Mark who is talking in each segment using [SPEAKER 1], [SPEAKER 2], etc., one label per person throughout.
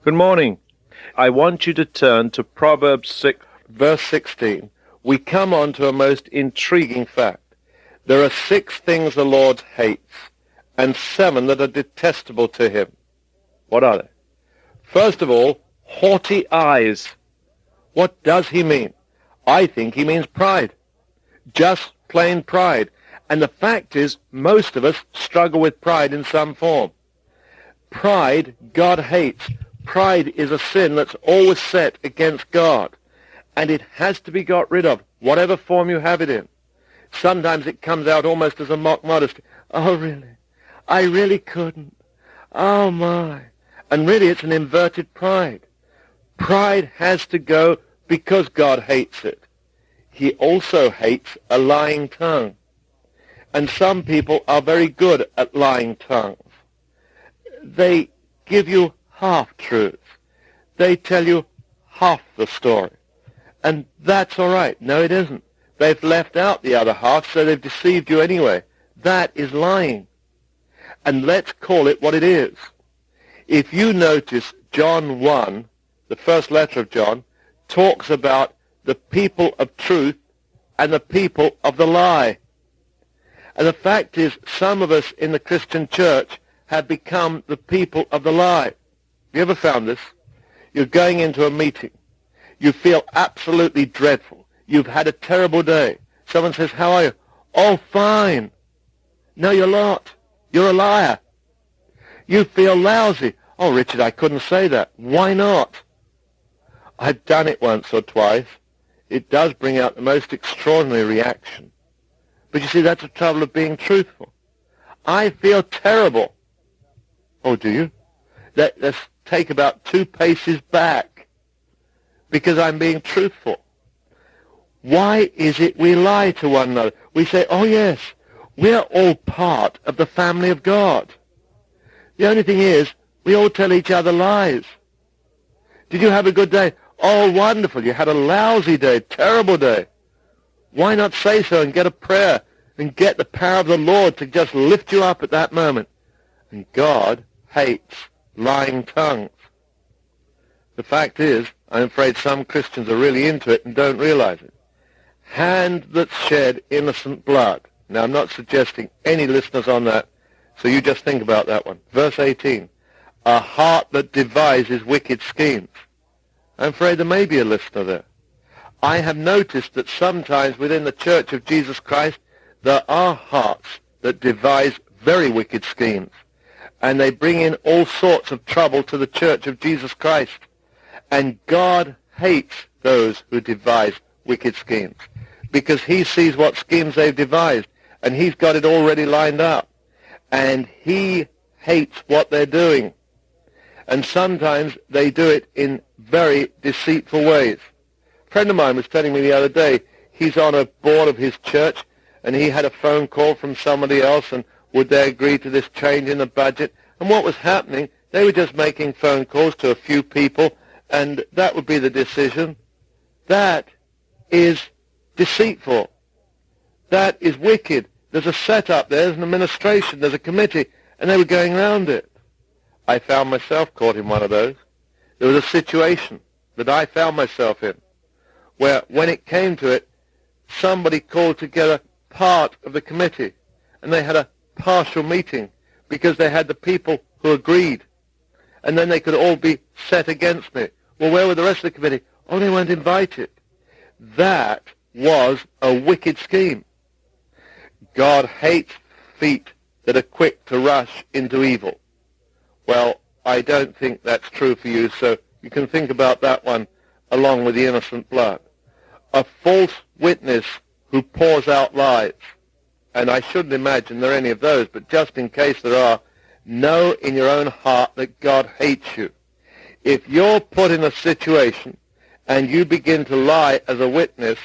[SPEAKER 1] Good morning. I want you to turn to Proverbs 6, verse 16. We come on to a most intriguing fact. There are 6 things the Lord hates, and 7 that are detestable to him. What are they? First of all, haughty eyes. What does he mean? I think he means pride. Just plain pride. And the fact is, most of us struggle with pride in some form. Pride, God hates. Pride is a sin that's always set against God, and it has to be got rid of, whatever form you have it in. Sometimes it comes out almost as a mock modesty. Oh, really? I really couldn't. Oh, my. And really it's an inverted pride. Pride has to go because God hates it. He also hates a lying tongue. And some people are very good at lying tongues. They give you half-truths. They tell you half the story. And that's all right. No, it isn't. They've left out the other half, so they've deceived you anyway. That is lying. And let's call it what it is. If you notice, John 1, the first letter of John, talks about the people of truth and the people of the lie. And the fact is, some of us in the Christian church have become the people of the lie. You ever found this? You're going into a meeting. You feel absolutely dreadful. You've had a terrible day. Someone says, how are you? Oh, fine. No, you're not. You're a liar. You feel lousy. Oh, Richard, I couldn't say that. Why not? I've done it once or twice. It does bring out the most extraordinary reaction. But you see, that's the trouble of being truthful. I feel terrible. Oh, do you? Let's take about 2 paces back, because I'm being truthful. Why is it we lie to one another? We say, oh yes, we're all part of the family of God. The only thing is, we all tell each other lies. Did you have a good day? Oh, wonderful. You had a lousy day, terrible day. Why not say so and get a prayer and get the power of the Lord to just lift you up at that moment? And God hates lying tongues. The fact is, I'm afraid some Christians are really into it and don't realize it. Hand that shed innocent blood. Now, I'm not suggesting any listeners on that, so you just think about that one. Verse 18, a heart that devises wicked schemes. I'm afraid there may be a listener there. I have noticed that sometimes within the Church of Jesus Christ, there are hearts that devise very wicked schemes, and they bring in all sorts of trouble to the Church of Jesus Christ. And God hates those who devise wicked schemes, because he sees what schemes they've devised, and he's got it already lined up. And he hates what they're doing. And sometimes they do it in very deceitful ways. A friend of mine was telling me the other day, he's on a board of his church, and he had a phone call from somebody else, and would they agree to this change in the budget? And what was happening, they were just making phone calls to a few people, and that would be the decision. That is deceitful. That is wicked. There's a setup there, there's an administration, there's a committee, and they were going around it. I found myself caught in one of those. There was a situation that I found myself in, where when it came to it, somebody called together part of the committee, and they had a partial meeting because they had the people who agreed, and then they could all be set against me. Well, where were the rest of the committee? Oh, they weren't invited. That was a wicked scheme. God hates feet that are quick to rush into evil. Well, I don't think that's true for you, so you can think about that one along with the innocent blood. A false witness who pours out lies. And I shouldn't imagine there are any of those, but just in case there are, know in your own heart that God hates you. If you're put in a situation and you begin to lie as a witness,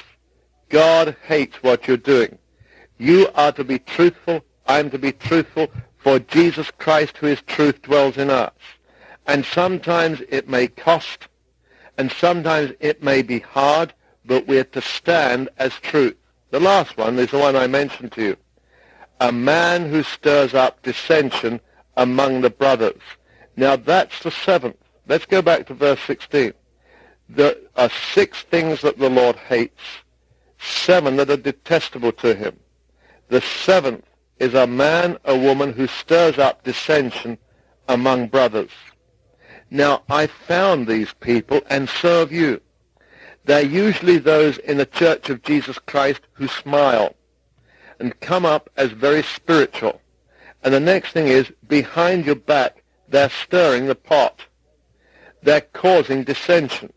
[SPEAKER 1] God hates what you're doing. You are to be truthful. I'm to be truthful, for Jesus Christ, who is truth, dwells in us. And sometimes it may cost, and sometimes it may be hard, but we're to stand as truth. The last one is the one I mentioned to you. A man who stirs up dissension among the brothers. Now that's the 7th. Let's go back to verse 16. There are 6 things that the Lord hates, 7 that are detestable to him. The 7th is a man or woman who stirs up dissension among brothers. Now, I found these people, and so have you. They're usually those in the Church of Jesus Christ who smile and come up as very spiritual. And the next thing is, behind your back, they're stirring the pot. They're causing dissension.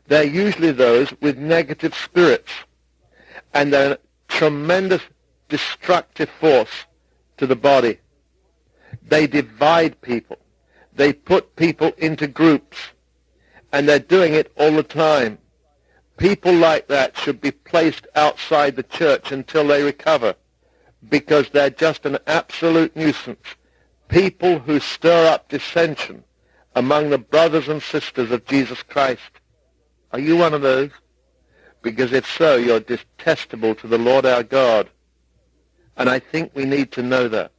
[SPEAKER 1] They're usually those with negative spirits. And they're a tremendous destructive force to the body. They divide people. They put people into groups. And they're doing it all the time. People like that should be placed outside the church until they recover, because they're just an absolute nuisance. People who stir up dissension among the brothers and sisters of Jesus Christ. Are you one of those? Because if so, you're detestable to the Lord our God. And I think we need to know that.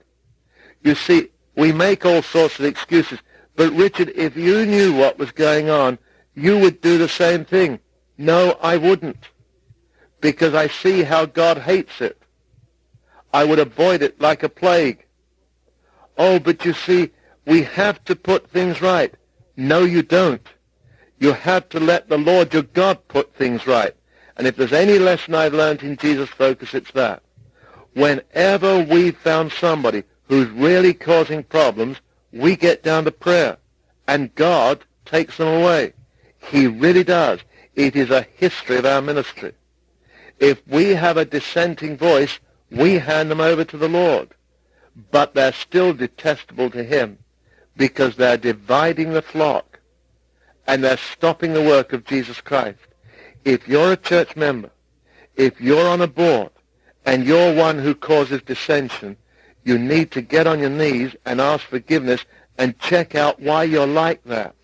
[SPEAKER 1] You see, we make all sorts of excuses. But Richard, if you knew what was going on, you would do the same thing. No, I wouldn't, because I see how God hates it. I would avoid it like a plague. Oh, but you see, we have to put things right. No, you don't. You have to let the Lord your God put things right. And if there's any lesson I've learned in Jesus Focus, it's that. Whenever we've found somebody who's really causing problems, we get down to prayer, and God takes them away. He really does. It is a history of our ministry. If we have a dissenting voice, we hand them over to the Lord. But they're still detestable to him, because they're dividing the flock, and they're stopping the work of Jesus Christ. If you're a church member, if you're on a board, and you're one who causes dissension, you need to get on your knees and ask forgiveness and check out why you're like that,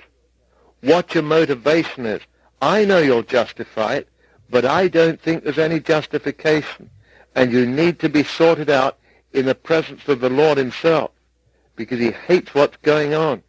[SPEAKER 1] what your motivation is. I know you'll justify it, but I don't think there's any justification. And you need to be sorted out in the presence of the Lord himself, because he hates what's going on.